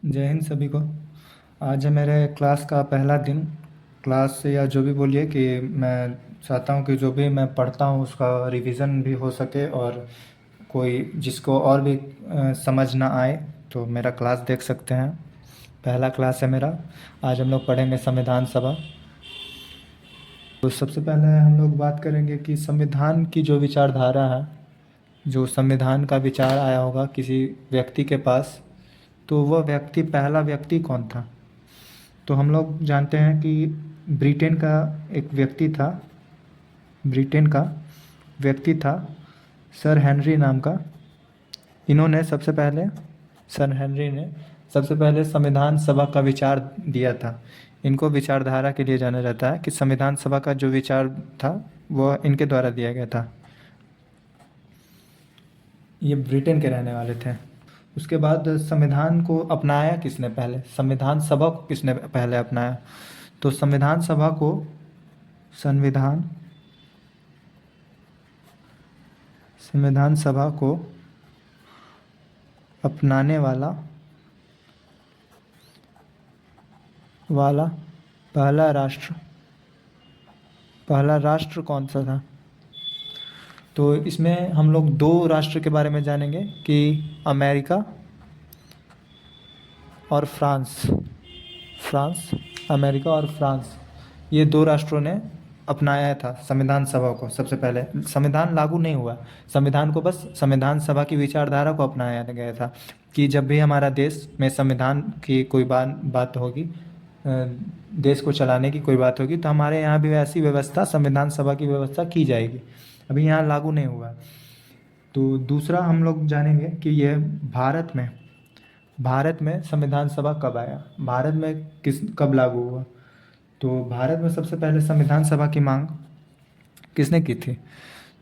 जय हिंद सभी को। आज है मेरे क्लास का पहला दिन। क्लास या जो भी बोलिए कि मैं चाहता हूँ कि जो भी मैं पढ़ता हूँ उसका रिवीजन भी हो सके, और कोई जिसको और भी समझ ना आए तो मेरा क्लास देख सकते हैं। पहला क्लास है मेरा। आज हम लोग पढ़ेंगे संविधान सभा। तो सबसे पहले हम लोग बात करेंगे कि संविधान की जो विचारधारा है, जो संविधान का विचार आया होगा किसी व्यक्ति के पास, तो वह व्यक्ति, पहला व्यक्ति कौन था। तो हम लोग जानते हैं कि ब्रिटेन का एक व्यक्ति था, ब्रिटेन का व्यक्ति था सर हेनरी नाम का। इन्होंने सबसे पहले, सर हेनरी ने सबसे पहले संविधान सभा का विचार दिया था। इनको विचारधारा के लिए जाना जाता है कि संविधान सभा का जो विचार था वह इनके द्वारा दिया गया था। ये ब्रिटेन के रहने वाले थे। उसके बाद संविधान को अपनाया किसने पहले, संविधान सभा को किसने पहले अपनाया। तो संविधान संविधान सभा को अपनाने वाला वाला पहला राष्ट्र कौन सा था। तो इसमें हम लोग दो राष्ट्र के बारे में जानेंगे कि अमेरिका और फ्रांस। अमेरिका और फ्रांस, ये दो राष्ट्रों ने अपनाया था संविधान सभा को। सबसे पहले संविधान लागू नहीं हुआ, संविधान को बस संविधान सभा की विचारधारा को अपनाया गया था कि जब भी हमारा देश में संविधान की कोई बात होगी, देश को चलाने की कोई बात होगी, तो हमारे यहाँ भी वैसी व्यवस्था, संविधान सभा की व्यवस्था की जाएगी। अभी यहाँ लागू नहीं हुआ। तो दूसरा हम लोग जानेंगे कि यह भारत में संविधान सभा कब आया, भारत में कब लागू हुआ। तो भारत में सबसे पहले संविधान सभा की मांग किसने की थी।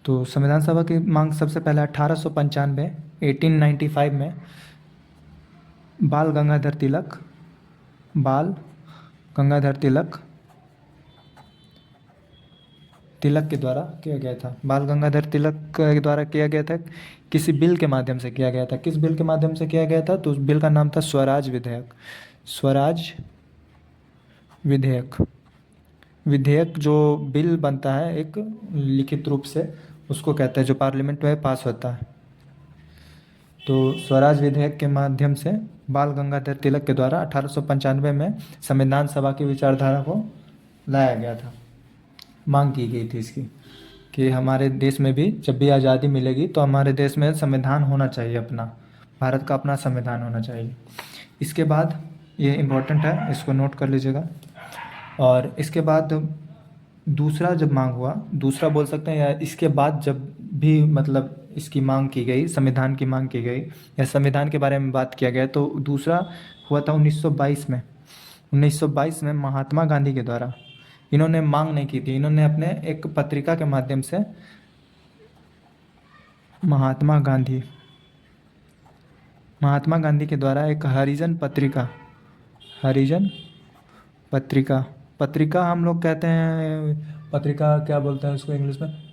तो संविधान सभा की मांग सबसे पहले 1895 में बाल गंगाधर तिलक के द्वारा किया गया था। बाल गंगाधर तिलक के द्वारा किया गया था। किसी बिल के माध्यम से किया गया था। किस बिल के माध्यम से किया गया था, तो उस बिल का नाम था स्वराज विधेयक जो बिल बनता है एक लिखित रूप से, उसको कहते हैं, जो पार्लियामेंट में पास होता है। तो स्वराज विधेयक के माध्यम से बाल गंगाधर तिलक के द्वारा 1895 में संविधान सभा की विचारधारा को लाया गया था। मांग की गई थी इसकी कि हमारे देश में भी जब भी आज़ादी मिलेगी तो हमारे देश में संविधान होना चाहिए, अपना भारत का अपना संविधान होना चाहिए। इसके बाद, ये इम्पोर्टेंट है, इसको नोट कर लीजिएगा। और इसके बाद दूसरा जब मांग हुआ, दूसरा बोल सकते हैं, या इसके बाद जब भी मतलब इसकी मांग की गई, संविधान की मांग की गई या संविधान के बारे में बात किया गया, तो दूसरा हुआ था 1922 में। 1922 में महात्मा गांधी के द्वारा, इन्होंने मांग नहीं की थी, इन्होंने अपने एक पत्रिका के माध्यम से महात्मा गांधी के द्वारा एक हरिजन पत्रिका हम लोग कहते हैं, पत्रिका क्या बोलते हैं उसको इंग्लिश में,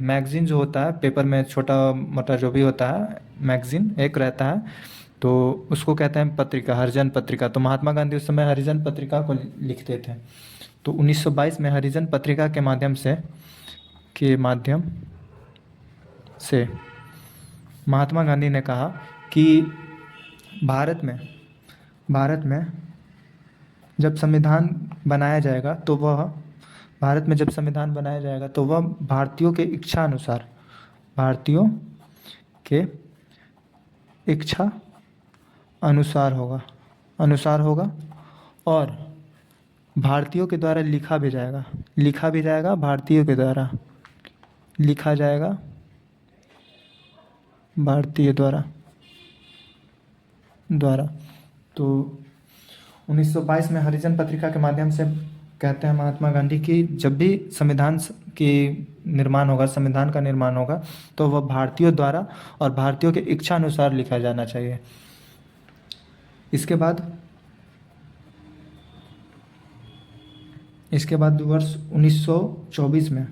मैगजीन जो होता है पेपर में, छोटा मोटा जो भी होता है, मैगजीन एक रहता है, तो उसको कहते हैं पत्रिका, हरिजन पत्रिका। तो महात्मा गांधी उस समय हरिजन पत्रिका को लिखते थे। तो 1922 में हरिजन पत्रिका के माध्यम से महात्मा गांधी ने कहा कि भारत में जब संविधान बनाया जाएगा तो वह भारतीयों के इच्छा अनुसार होगा, और भारतीयों के द्वारा लिखा भी जाएगा, भारतीयों के द्वारा लिखा जाएगा, भारतीय द्वारा। तो 1922 में हरिजन पत्रिका के माध्यम से कहते हैं महात्मा गांधी कि जब भी संविधान का निर्माण होगा तो वह भारतीयों द्वारा और भारतीयों के इच्छा अनुसार लिखा जाना चाहिए। इसके बाद वर्ष 1924 में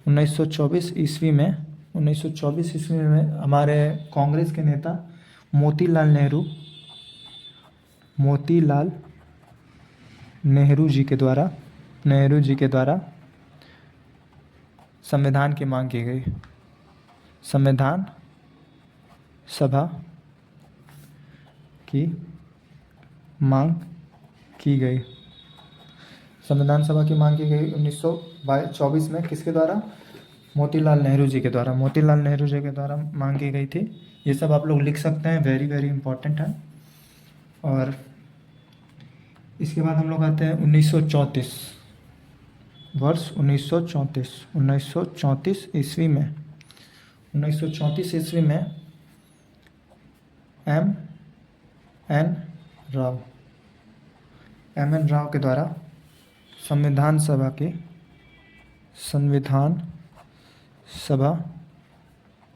1924 ईस्वी में हमारे कांग्रेस के नेता मोतीलाल नेहरू, मोतीलाल नेहरू जी के द्वारा संविधान की मांग की गई। संविधान सभा की मांग की गई। संविधान सभा की मांग की गई 1924 में, किसके द्वारा? मोतीलाल नेहरू जी के द्वारा। मोतीलाल नेहरू जी के द्वारा मांग की गई थी। ये सब आप लोग लिख सकते हैं, वेरी वेरी इंपॉर्टेंट है। और इसके बाद हम लोग आते हैं 1934, वर्ष 1934 ईस्वी में। 1934 ईस्वी में एम एन राव के द्वारा संविधान सभा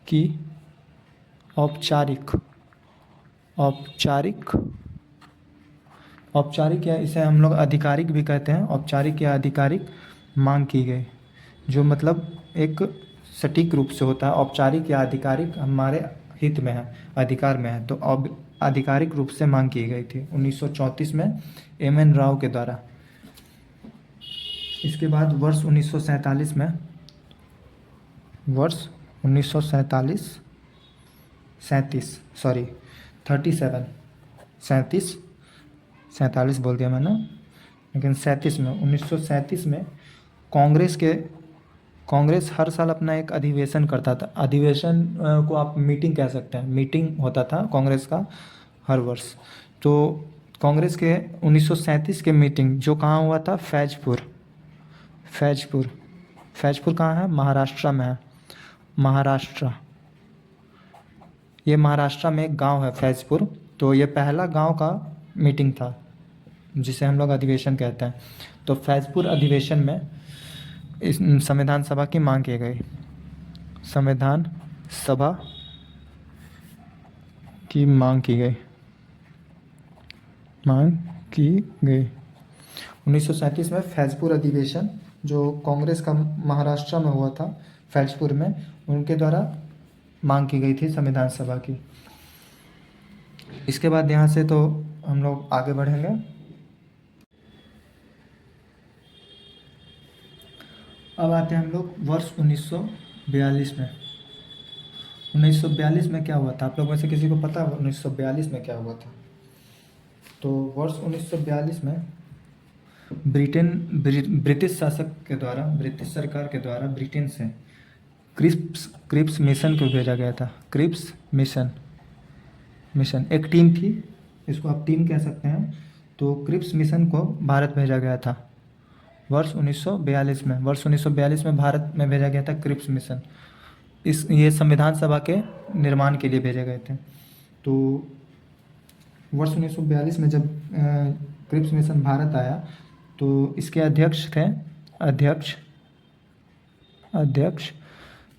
की औपचारिक या इसे हम लोग आधिकारिक भी कहते हैं, औपचारिक या आधिकारिक मांग की गई, जो मतलब एक सटीक रूप से होता है। औपचारिक या आधिकारिक हमारे हित में है, अधिकार में है, तो आधिकारिक रूप से मांग की गई थी 1934 में एम.एन. राव के द्वारा। इसके बाद वर्ष 1947 में, वर्ष 1937 बोल दिया मैंने, लेकिन 1937 में कांग्रेस हर साल अपना एक अधिवेशन करता था। अधिवेशन को आप मीटिंग कह सकते हैं, मीटिंग होता था कांग्रेस का हर वर्ष। तो कांग्रेस के 1937 के मीटिंग जो कहाँ हुआ था? फैजपुर कहाँ है? महाराष्ट्र में है। ये महाराष्ट्र में एक गांव है फैजपुर। तो ये पहला गांव का मीटिंग था जिसे हम लोग अधिवेशन कहते हैं। तो फैजपुर अधिवेशन में इस संविधान सभा की मांग की गई। संविधान सभा की मांग की गई 1937 में फैजपुर अधिवेशन जो कांग्रेस का महाराष्ट्र में हुआ था, फैजपुर में, उनके द्वारा मांग की गई थी संविधान सभा की। इसके बाद यहाँ से तो हम लोग आगे बढ़ेंगे। अब आते हैं हम लोग वर्ष 1942 में। 1942 में क्या हुआ था? आप लोग में से किसी को पता है 1942 में क्या हुआ था? तो वर्ष 1942 में ब्रिटिश शासक के द्वारा, ब्रिटिश सरकार के द्वारा ब्रिटेन से क्रिप्स मिशन को भेजा गया था। क्रिप्स मिशन एक टीम थी, इसको आप टीम कह सकते हैं। तो क्रिप्स मिशन को भारत भेजा गया था वर्ष 1942 में। वर्ष 1942 में भारत में भेजा गया था क्रिप्स मिशन। ये संविधान सभा के निर्माण के लिए भेजे गए थे। तो वर्ष 1942 में जब क्रिप्स मिशन भारत आया तो इसके अध्यक्ष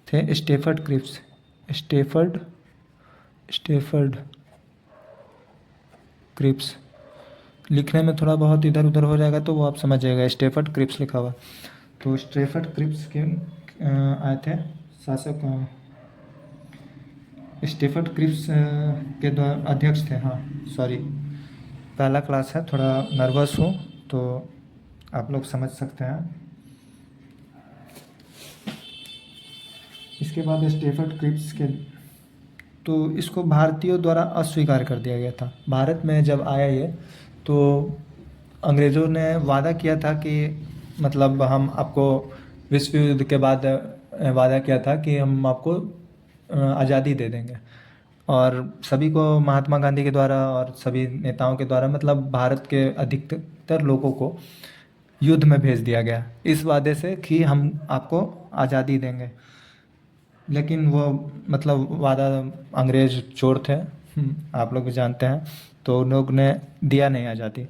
थे स्टेफर्ड क्रिप्स। लिखने में थोड़ा बहुत इधर उधर हो जाएगा तो वो आप समझ जाएगा, स्टेफर्ड क्रिप्स लिखा हुआ। तो स्टेफर्ड क्रिप्स के आए थे शासक, स्टेफर्ड क्रिप्स के द्वारा अध्यक्ष थे। हाँ सॉरी, पहला क्लास है, थोड़ा नर्वस हूँ तो आप लोग समझ सकते हैं। इसके बाद स्टेफर्ड क्रिप्स के, तो इसको भारतीयों द्वारा अस्वीकार कर दिया गया था। भारत में जब आया ये तो अंग्रेज़ों ने वादा किया था कि मतलब हम आपको विश्व युद्ध के बाद वादा किया था कि हम आपको आज़ादी दे देंगे। और सभी को महात्मा गांधी के द्वारा और सभी नेताओं के द्वारा मतलब भारत के अधिकतर लोगों को युद्ध में भेज दिया गया इस वादे से कि हम आपको आज़ादी देंगे। लेकिन वो मतलब वादा अंग्रेज़ चोर थे, आप लोग भी जानते हैं, तो उन लोग ने दिया नहीं आज़ादी।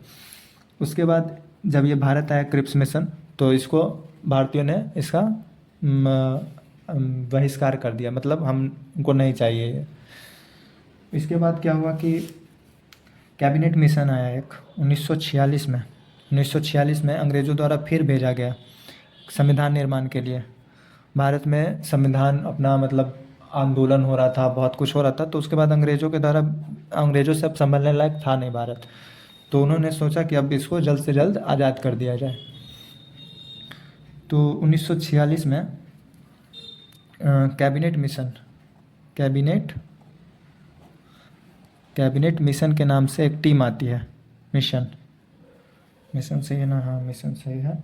उसके बाद जब ये भारत आया क्रिप्स मिशन तो इसको भारतीयों ने इसका बहिष्कार कर दिया, मतलब हमको नहीं चाहिए ये। इसके बाद क्या हुआ कि कैबिनेट मिशन आया एक 1946 में। 1946 में अंग्रेज़ों द्वारा फिर भेजा गया संविधान निर्माण के लिए। भारत में संविधान अपना मतलब आंदोलन हो रहा था, बहुत कुछ हो रहा था, तो उसके बाद अंग्रेज़ों के द्वारा अंग्रेज़ों से अब संभलने लायक था नहीं भारत। तो उन्होंने सोचा कि अब इसको जल्द से जल्द आज़ाद कर दिया जाए। तो 1946 में cabinet mission cabinet cabinet mission के नाम से एक टीम आती है। मिशन मिशन सही है ना? हाँ, मिशन सही है।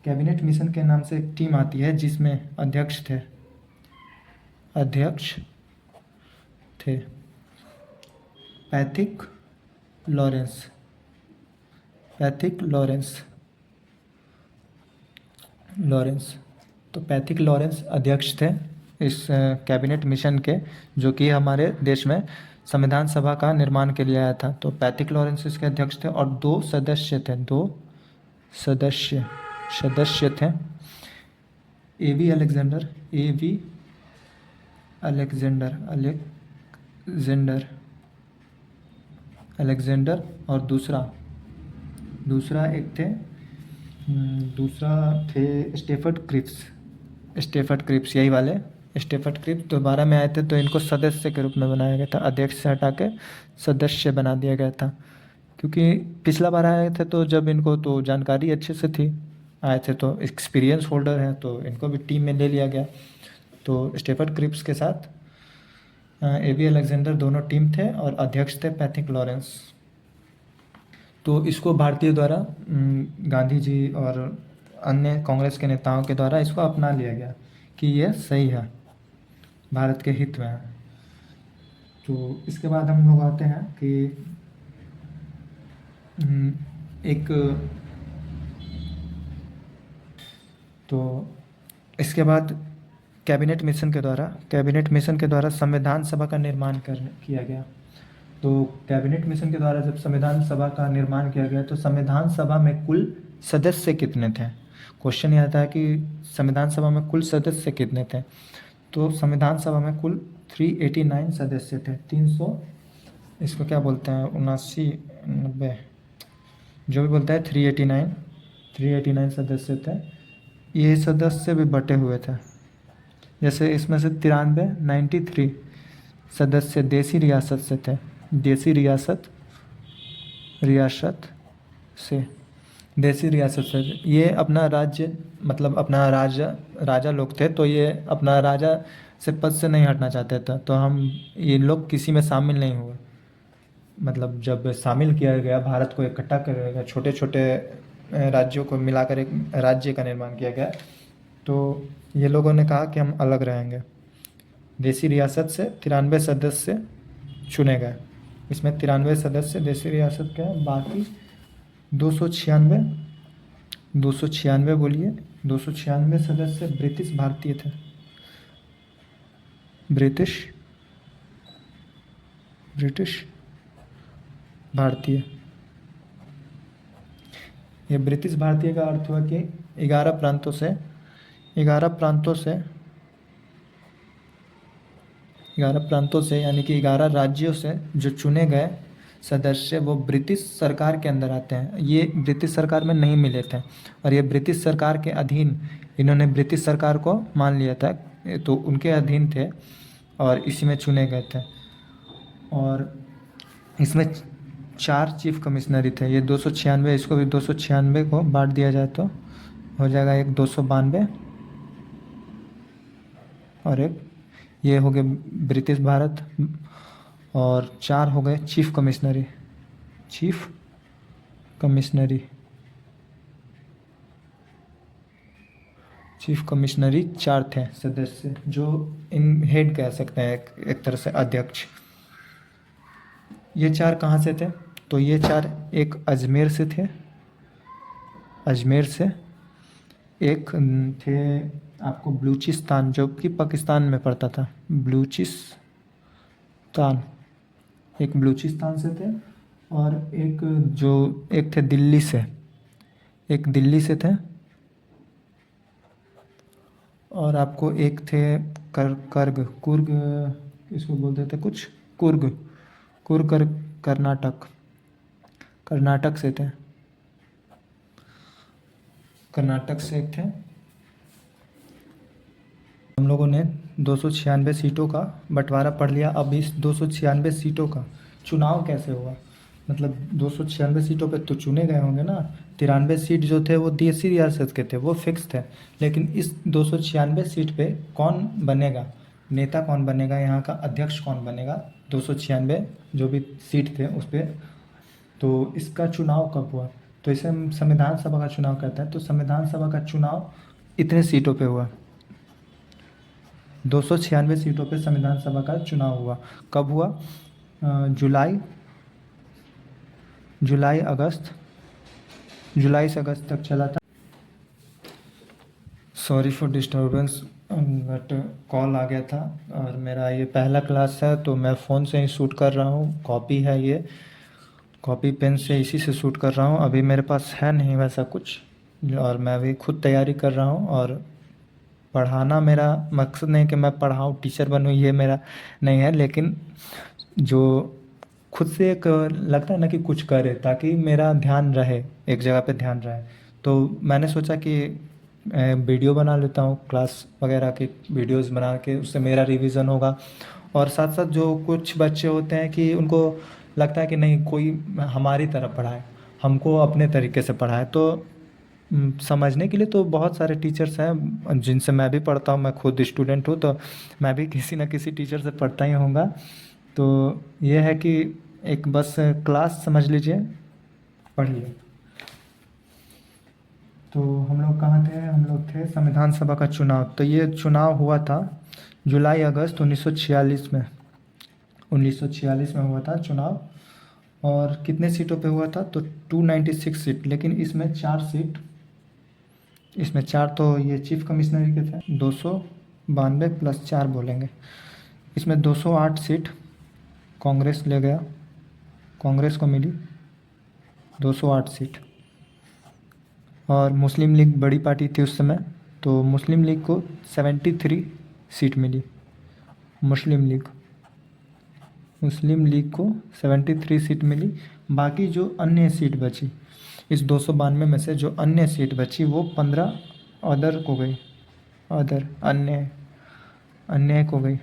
कैबिनेट मिशन के नाम से एक टीम आती है जिसमें अध्यक्ष थे पैथिक लॉरेंस पैथिक लॉरेंस। तो पैथिक लॉरेंस अध्यक्ष थे इस कैबिनेट मिशन के, जो कि हमारे देश में संविधान सभा का निर्माण के लिए आया था। तो पैथिक लॉरेंस इसके अध्यक्ष थे और दो सदस्य थे। एवी अलेक्जेंडर और दूसरा थे स्टेफर्ड क्रिप्स, यही वाले स्टेफर्ड क्रिप्स दोबारा में आए थे। तो इनको सदस्य के रूप में बनाया गया था, अध्यक्ष से हटा के सदस्य बना दिया गया था। क्योंकि पिछला बार आए थे तो जब इनको तो जानकारी अच्छे से थी, आए थे तो एक्सपीरियंस होल्डर हैं, तो इनको भी टीम में ले लिया गया। तो स्टेफर्ड क्रिप्स के साथ एवी अलेक्जेंडर दोनों टीम थे और अध्यक्ष थे पैथिक लॉरेंस। तो इसको भारतीय द्वारा गांधी जी और अन्य कांग्रेस के नेताओं के द्वारा इसको अपना लिया गया कि यह सही है, भारत के हित में है। तो इसके बाद हम लोग आते हैं कि इसके बाद कैबिनेट मिशन के द्वारा संविधान सभा का निर्माण किया गया। तो कैबिनेट मिशन के द्वारा जब संविधान सभा का निर्माण किया गया तो संविधान सभा में कुल सदस्य कितने थे? क्वेश्चन ये आता है कि संविधान सभा में कुल सदस्य कितने थे। तो संविधान सभा में कुल 389 सदस्य थे। 300 इसको क्या बोलते हैं, 79 90 जो भी बोलता है, 389 सदस्य थे। ये सदस्य भी बटे हुए थे, जैसे इसमें से 93 सदस्य देसी रियासत से थे। देसी रियासत से ये अपना राज्य, मतलब अपना राजा लोग थे, तो ये अपना राजा से पद से नहीं हटना चाहते थे। तो ये लोग किसी में शामिल नहीं हुए। मतलब जब शामिल किया गया, भारत को इकट्ठा किया गया, छोटे छोटे राज्यों को मिलाकर एक राज्य का निर्माण किया गया, तो ये लोगों ने कहा कि हम अलग रहेंगे। देसी रियासत से 93 सदस्य चुने गए। इसमें 93 सदस्य देसी रियासत के हैं, बाकी 296 सदस्य ब्रिटिश भारतीय थे। ब्रिटिश भारतीय। ये ब्रिटिश भारतीय का अर्थ हुआ कि 11 प्रांतों से यानी कि 11 राज्यों से जो चुने गए सदस्य वो ब्रिटिश सरकार के अंदर आते हैं। ये ब्रिटिश सरकार में नहीं मिले थे और ये ब्रिटिश सरकार के अधीन, इन्होंने ब्रिटिश सरकार को मान लिया था, तो उनके अधीन थे और इसी में चुने गए थे। और इसमें 4 चीफ कमिश्नरी थे। ये 296, इसको भी 296 को बांट दिया जाए तो हो जाएगा एक 292 और एक ये हो गए ब्रिटिश भारत, और 4 हो गए चीफ कमिश्नरी 4 थे सदस्य, जो इन हेड कह सकते हैं, एक तरह से अध्यक्ष। ये 4 कहाँ से थे? तो ये 4 एक अजमेर से थे, एक थे आपको बलूचिस्तान, जो कि पाकिस्तान में पड़ता था, एक बलूचिस्तान से थे, और एक थे दिल्ली से थे, और आपको एक थे कुर्ग इसको बोलते थे कुछ, कर्नाटक से थे, कर्नाटक से एक थे। हम लोगों ने 296 सीटों का बंटवारा पढ़ लिया। अब इस 296 सीटों का चुनाव कैसे हुआ? मतलब 296 सीटों पे तो चुने गए होंगे ना। 93 सीट जो थे वो देसी रियासत के थे, वो फिक्स थे। लेकिन इस 296 सीट पे कौन बनेगा, नेता कौन बनेगा, यहाँ का अध्यक्ष कौन बनेगा, 296 जो भी सीट थे उस पर, तो इसका चुनाव कब हुआ? तो इसे हम संविधान सभा का चुनाव कहते हैं। तो संविधान सभा का चुनाव इतने सीटों पे हुआ, 296 सीटों पे संविधान सभा का चुनाव हुआ। कब हुआ? जुलाई जुलाई अगस्त, जुलाई से अगस्त तक चला था। Sorry for disturbance, but call आ गया था। और मेरा ये पहला क्लास है तो मैं फ़ोन से ही शूट कर रहा हूँ। कॉपी है ये, कॉपी पेन से इसी से शूट कर रहा हूँ। अभी मेरे पास है नहीं वैसा कुछ, और मैं अभी खुद तैयारी कर रहा हूँ। और पढ़ाना मेरा मकसद नहीं कि मैं पढ़ाऊँ, टीचर बनूँ, ये मेरा नहीं है। लेकिन जो खुद से एक लगता है ना कि कुछ करे ताकि मेरा ध्यान रहे, एक जगह पे ध्यान रहे, तो मैंने सोचा कि वीडियो बना लेता हूँ, क्लास वगैरह की वीडियोस बना के, उससे मेरा रिवीजन होगा। और साथ साथ जो कुछ बच्चे होते हैं कि उनको लगता है कि नहीं कोई हमारी तरह पढ़ाए, हमको अपने तरीके से पढ़ाए, तो समझने के लिए तो बहुत सारे टीचर्स हैं जिनसे मैं भी पढ़ता हूँ। मैं खुद स्टूडेंट हूँ, तो मैं भी किसी ना किसी टीचर से पढ़ता ही होऊंगा। तो ये है कि एक बस क्लास समझ लीजिए, पढ़िए। तो हम लोग कहाँ थे? हम लोग थे संविधान सभा का चुनाव। तो ये चुनाव हुआ था जुलाई अगस्त 1946 में, 1946 में हुआ था चुनाव। और कितने सीटों पे हुआ था? तो 296 सीट। लेकिन इसमें 4 सीट, इसमें 4 तो ये चीफ कमिश्नर के थे, 292 प्लस 4 बोलेंगे। इसमें 208 सीट कांग्रेस ले गया, कांग्रेस को मिली 208 सीट। और मुस्लिम लीग बड़ी पार्टी थी उस समय, तो मुस्लिम लीग को 73 सीट मिली। मुस्लिम लीग मुस्लिम लीग को 73 सीट मिली। बाकी जो अन्य सीट बची, इस 292 में से जो अन्य सीट बची वो 15 अदर को गई, अदर अन्य अन्य को गई।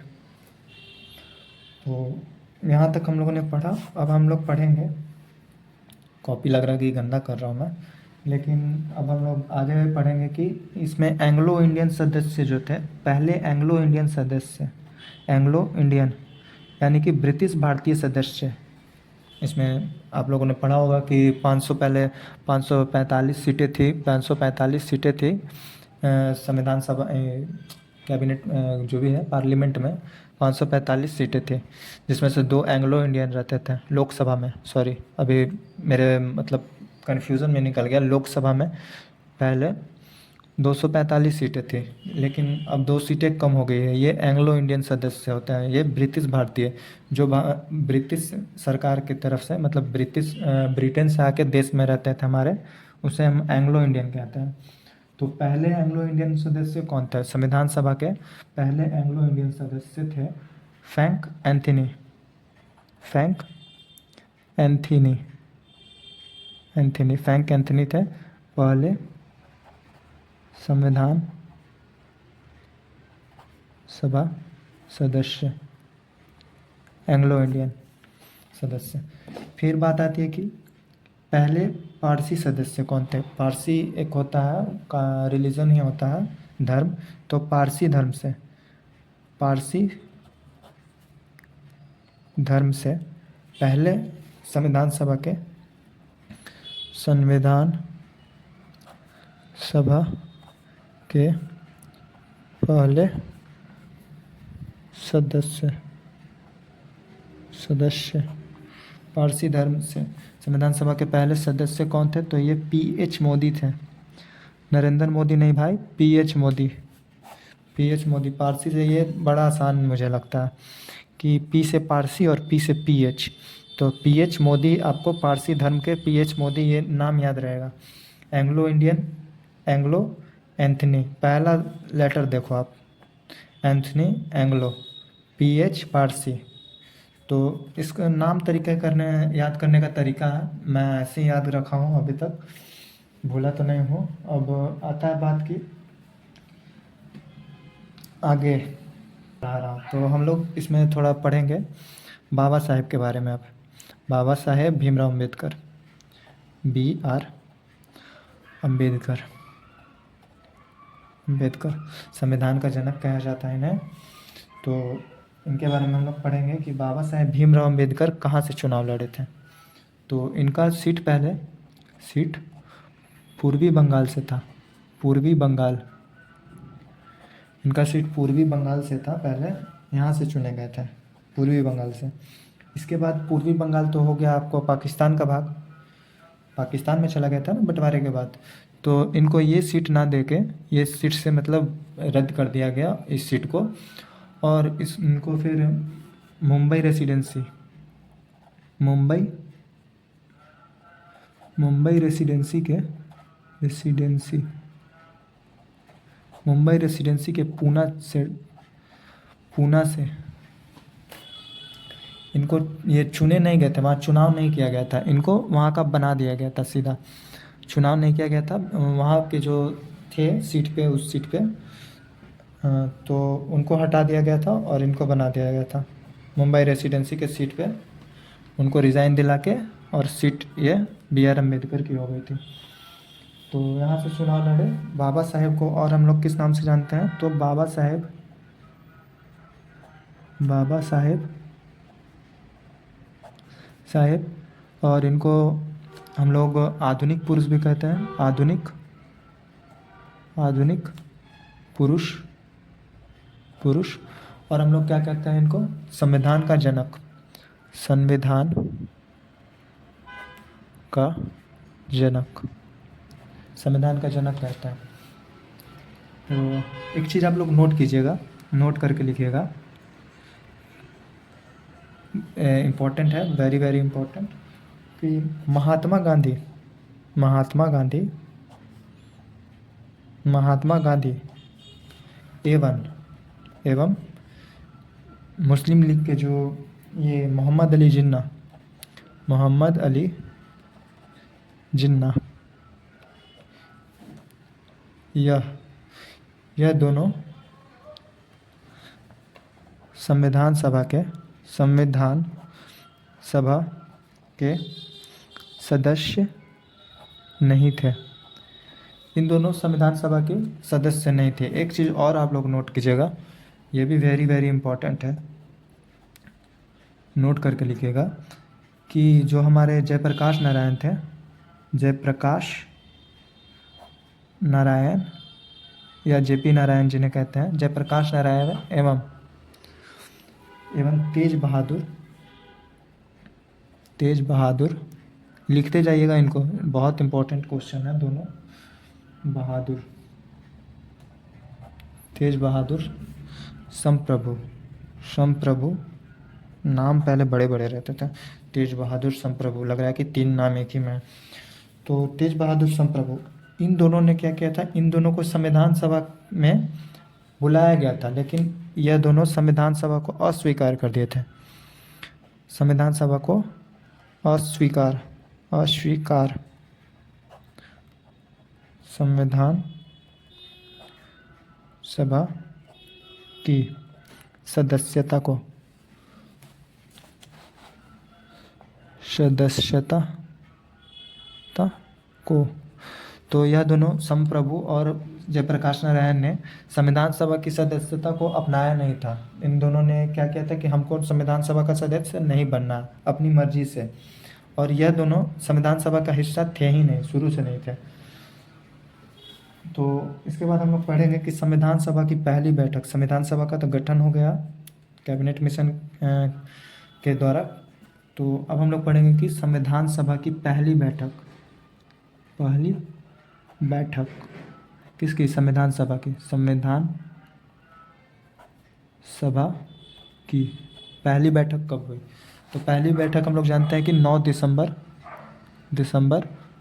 तो यहाँ तक हम लोगों ने पढ़ा। अब हम लोग पढ़ेंगे, कॉपी लग रहा है कि गंदा कर रहा हूँ मैं, लेकिन अब हम लोग आगे पढ़ेंगे कि इसमें एंग्लो इंडियन सदस्य जो थे, पहले एंग्लो इंडियन सदस्य, एंग्लो इंडियन यानी कि ब्रिटिश भारतीय सदस्य। इसमें आप लोगों ने पढ़ा होगा कि 500 पहले 545 सीटें थी, 545 सीटें थी संविधान सभा, कैबिनेट, जो भी है पार्लियामेंट में 545 सीटें थी, जिसमें से 2 एंग्लो इंडियन रहते थे लोकसभा में। सॉरी, अभी मेरे मतलब कन्फ्यूज़न में निकल गया। लोकसभा में पहले 245 सीटें थी, लेकिन अब 2 सीटें कम हो गई है। ये एंग्लो इंडियन सदस्य होते हैं, ये ब्रिटिश भारतीय, जो ब्रिटिश सरकार की तरफ से, मतलब ब्रिटेन से आके देश में रहते थे हमारे, उसे हम एंग्लो इंडियन कहते हैं। तो पहले एंग्लो इंडियन सदस्य कौन थे? संविधान सभा के पहले एंग्लो इंडियन सदस्य थे Frank Anthony, Frank Anthony Anthony Frank Anthony थे पहले संविधान सभा सदस्य, एंग्लो इंडियन सदस्य। फिर बात आती है कि पहले पारसी सदस्य कौन थे? पारसी एक होता है का रिलीजन ही होता है, धर्म। तो पारसी धर्म से, पारसी धर्म से पहले संविधान सभा के, संविधान सभा के पहले सदस्य सदस्य पारसी धर्म से संविधान सभा के पहले सदस्य कौन थे? तो ये पीएच मोदी थे, नरेंद्र मोदी नहीं भाई, पीएच मोदी, पीएच मोदी। पारसी से ये बड़ा आसान मुझे लगता है कि पी से पारसी और पी से पीएच, तो पीएच मोदी, आपको पारसी धर्म के पीएच मोदी ये नाम याद रहेगा। एंग्लो इंडियन, एंग्लो एंथनी, पहला लेटर देखो आप, एंथनी एंग्लो, पीएच पारसी। तो इसका नाम तरीका करने, याद करने का तरीका है, मैं ऐसे ही याद रखा हूँ, अभी तक भूला तो नहीं हूँ। अब आता है बात की आगे आ रहा हूँ, तो हम लोग इसमें थोड़ा पढ़ेंगे बाबा साहेब के बारे में। अब बाबा साहेब भीमराव अम्बेडकर, BR अम्बेडकर। अम्बेडकर संविधान का जनक कहा जाता है इन्हें। तो इनके बारे में हम लोग पढ़ेंगे कि बाबा साहेब भीमराव अम्बेडकर कहाँ से चुनाव लड़े थे। तो इनका सीट पहले सीट पूर्वी बंगाल से था। पूर्वी बंगाल, इनका सीट पूर्वी बंगाल से था, पहले यहाँ से चुने गए थे, पूर्वी बंगाल से। इसके बाद पूर्वी बंगाल तो हो गया आपको पाकिस्तान का भाग, पाकिस्तान में चला गया था ना बंटवारे के बाद। तो इनको ये सीट ना दे के, ये सीट से मतलब रद्द कर दिया गया इस सीट को, और इनको फिर मुंबई रेसिडेंसी, मुंबई रेसिडेंसी के मुंबई रेसिडेंसी के पूना से इनको, ये चुने नहीं गए थे, वहाँ चुनाव नहीं किया गया था, इनको वहाँ का बना दिया गया था, सीधा चुनाव नहीं किया गया था। वहाँ के जो थे सीट पे, उस सीट पे तो उनको हटा दिया गया था और इनको बना दिया गया था। मुंबई रेसिडेंसी के सीट पे उनको रिज़ाइन दिला के, और सीट ये BR अम्बेडकर की हो गई थी। तो यहाँ से चुनाव लड़े बाबा साहेब को, और हम लोग किस नाम से जानते हैं, तो बाबा साहेब, और इनको हम लोग आधुनिक पुरुष भी कहते हैं, आधुनिक पुरुष। और हम लोग क्या कहते हैं इनको, संविधान का जनक, संविधान का जनक, संविधान का जनक कहता है। तो एक चीज़ आप लोग नोट कीजिएगा, नोट करके लिखिएगा, इम्पोर्टेंट है, वेरी वेरी इम्पोर्टेंट, कि महात्मा गांधी एवं मुस्लिम लीग के जो ये मोहम्मद अली जिन्ना, यह दोनों संविधान सभा के सदस्य नहीं थे। इन दोनों संविधान सभा के सदस्य नहीं थे। एक चीज़ और आप लोग नोट कीजिएगा, ये भी वेरी वेरी इम्पोर्टेंट है, नोट करके लिखिएगा, कि जो हमारे जयप्रकाश नारायण थे, जयप्रकाश नारायण या JP नारायण जिन्हें कहते हैं, जयप्रकाश नारायण एवं तेज बहादुर, लिखते जाइएगा इनको, बहुत इम्पोर्टेंट क्वेश्चन है दोनों, तेज बहादुर संप्रभु, नाम पहले बड़े बड़े रहते थे, तेज बहादुर संप्रभु, लग रहा है कि 3 नाम एक ही में। तो तेज बहादुर संप्रभु, इन दोनों ने क्या किया था, इन दोनों को संविधान सभा में बुलाया गया था, लेकिन यह दोनों संविधान सभा को अस्वीकार कर दिए थे। संविधान सभा को अस्वीकार संविधान सभा की सदस्यता को तो यह दोनों संप्रभु और जयप्रकाश नारायण ने संविधान सभा की सदस्यता को अपनाया नहीं था। इन दोनों ने क्या किया था कि हमको संविधान सभा का सदस्य नहीं बनना अपनी मर्जी से, और यह दोनों संविधान सभा का हिस्सा थे ही नहीं, शुरू से नहीं थे। तो इसके बाद हम लोग पढ़ेंगे कि संविधान सभा की पहली बैठक, संविधान सभा का तो गठन हो गया कैबिनेट मिशन के द्वारा। तो अब हम लोग पढ़ेंगे कि संविधान सभा की पहली बैठक किसकी, संविधान सभा की, संविधान सभा की पहली बैठक कब हुई। तो पहली बैठक हम लोग जानते हैं कि 9 दिसंबर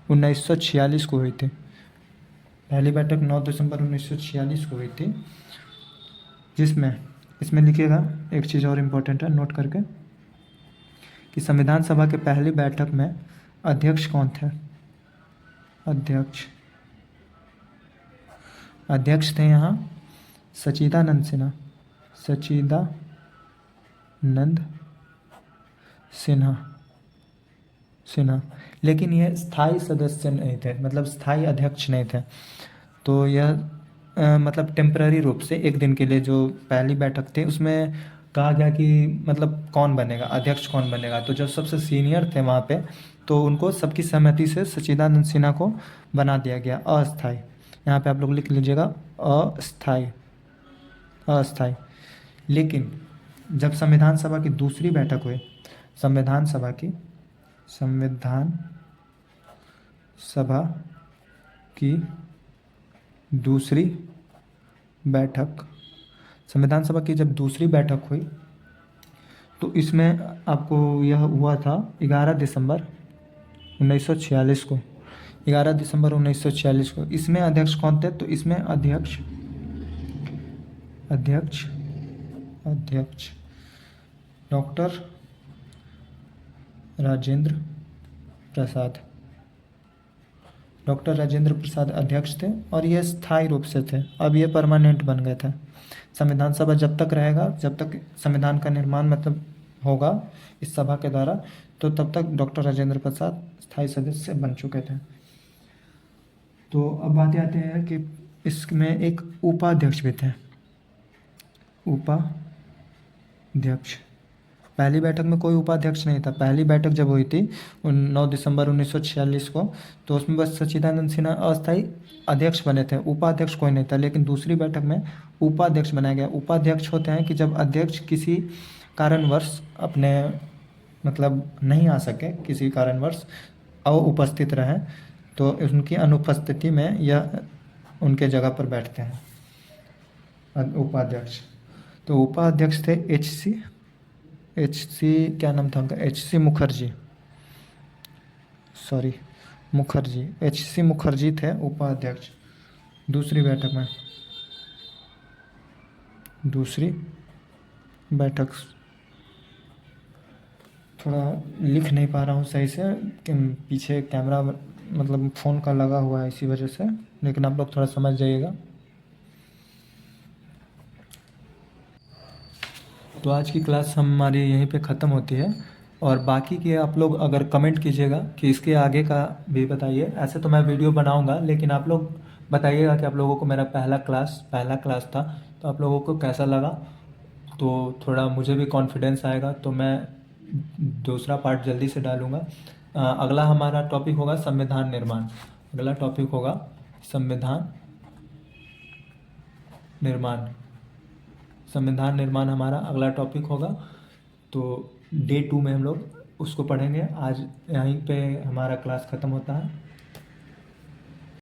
1946 को हुई थी। पहली बैठक 9 दिसंबर 1946 को हुई थी, इसमें लिखिएगा एक चीज़ और इम्पोर्टेंट है, नोट करके, कि संविधान सभा के पहली बैठक में अध्यक्ष कौन थे। अध्यक्ष थे यहाँ सच्चिदानंद सिन्हा। सिन्हा, लेकिन ये स्थायी सदस्य नहीं थे, मतलब स्थायी अध्यक्ष नहीं थे। तो यह मतलब टेम्पररी रूप से एक दिन के लिए जो पहली बैठक थी उसमें कहा गया कि मतलब कौन बनेगा अध्यक्ष, कौन बनेगा। तो जो सबसे सीनियर थे वहाँ पे, तो उनको सबकी सहमति से सच्चिदानंद सिन्हा को बना दिया गया अस्थाई। यहाँ पे आप लोग लिख लीजिएगा अस्थाई, अस्थाई। लेकिन जब संविधान सभा की दूसरी बैठक हुई, संविधान सभा की, संविधान सभा की दूसरी बैठक, संविधान सभा की जब दूसरी बैठक हुई तो इसमें आपको यह हुआ था 11 दिसंबर 1946 को, 11 दिसंबर 1946 को। इसमें अध्यक्ष कौन थे? तो इसमें अध्यक्ष अध्यक्ष अध्यक्ष डॉक्टर राजेंद्र प्रसाद, डॉक्टर राजेंद्र प्रसाद अध्यक्ष थे और ये स्थायी रूप से थे। अब ये परमानेंट बन गए थे। संविधान सभा जब तक रहेगा, जब तक संविधान का निर्माण मतलब होगा इस सभा के द्वारा, तो तब तक डॉक्टर राजेंद्र प्रसाद स्थायी सदस्य बन चुके थे। तो अब बात आते हैं कि इसमें एक उपाध्यक्ष भी थे, उपाध्यक्ष। पहली बैठक में कोई उपाध्यक्ष नहीं था। पहली बैठक जब हुई थी 9 दिसंबर 1946 को, तो उसमें बस सच्चिदानंद सिन्हा अस्थायी अध्यक्ष बने थे, उपाध्यक्ष कोई नहीं था। लेकिन दूसरी बैठक में उपाध्यक्ष बनाया गया। उपाध्यक्ष होते हैं कि जब अध्यक्ष किसी कारणवश अपने मतलब नहीं आ सके, किसी कारणवश अनुपस्थित रहें, तो उनकी अनुपस्थिति में यह उनके जगह पर बैठते हैं उपाध्यक्ष। तो उपाध्यक्ष थे एच सी क्या नाम था उनका? एच.सी. मुखर्जी, सॉरी मुखर्जी, एच.सी. मुखर्जी थे उपाध्यक्ष दूसरी बैठक में। दूसरी बैठक, थोड़ा लिख नहीं पा रहा हूँ सही से कि पीछे कैमरा मतलब फ़ोन का लगा हुआ है इसी वजह से, लेकिन आप लोग थोड़ा समझ जाइएगा। तो आज की क्लास हमारी यहीं पे ख़त्म होती है, और बाकी के आप लोग अगर कमेंट कीजिएगा कि इसके आगे का भी बताइए। ऐसे तो मैं वीडियो बनाऊंगा, लेकिन आप लोग बताइएगा कि आप लोगों को मेरा पहला क्लास था तो आप लोगों को कैसा लगा। तो थोड़ा मुझे भी कॉन्फिडेंस आएगा, तो मैं दूसरा पार्ट जल्दी से डालूँगा। अगला हमारा टॉपिक होगा संविधान निर्माण। अगला टॉपिक होगा संविधान निर्माण। संविधान निर्माण हमारा अगला टॉपिक होगा। तो डे 2 में हम लोग उसको पढ़ेंगे। आज यहीं पे हमारा क्लास ख़त्म होता है।